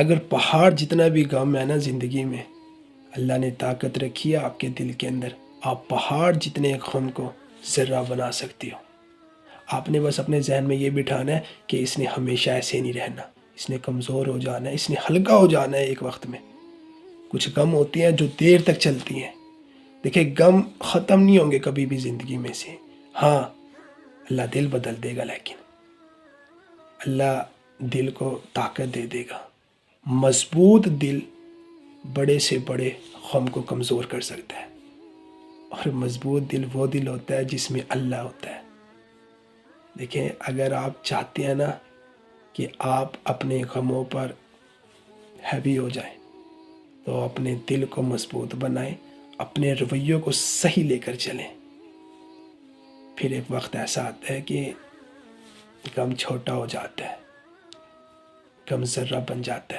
اگر پہاڑ جتنا بھی غم ہے نا زندگی میں، اللہ نے طاقت رکھی ہے آپ کے دل کے اندر، آپ پہاڑ جتنے غم کو ذرہ بنا سکتے ہو۔ آپ نے بس اپنے ذہن میں یہ بٹھانا ہے کہ اس نے ہمیشہ ایسے نہیں رہنا، اس نے کمزور ہو جانا ہے، اس نے ہلکا ہو جانا ہے ایک وقت میں۔ کچھ غم ہوتی ہیں جو دیر تک چلتی ہیں۔ دیکھیں غم ختم نہیں ہوں گے کبھی بھی زندگی میں سے، ہاں اللہ دل بدل دے گا، لیکن اللہ دل کو طاقت دے دے گا۔ مضبوط دل بڑے سے بڑے غم کو کمزور کر سکتا ہے، اور مضبوط دل وہ دل ہوتا ہے جس میں اللہ ہوتا ہے۔ دیکھیں اگر آپ چاہتے ہیں نا کہ آپ اپنے غموں پر ہیوی ہو جائیں تو اپنے دل کو مضبوط بنائیں، اپنے رویوں کو صحیح لے کر چلیں۔ پھر ایک وقت ایسا آتا ہے کہ غم چھوٹا ہو جاتا ہے، غم ذرہ بن جاتا ہے۔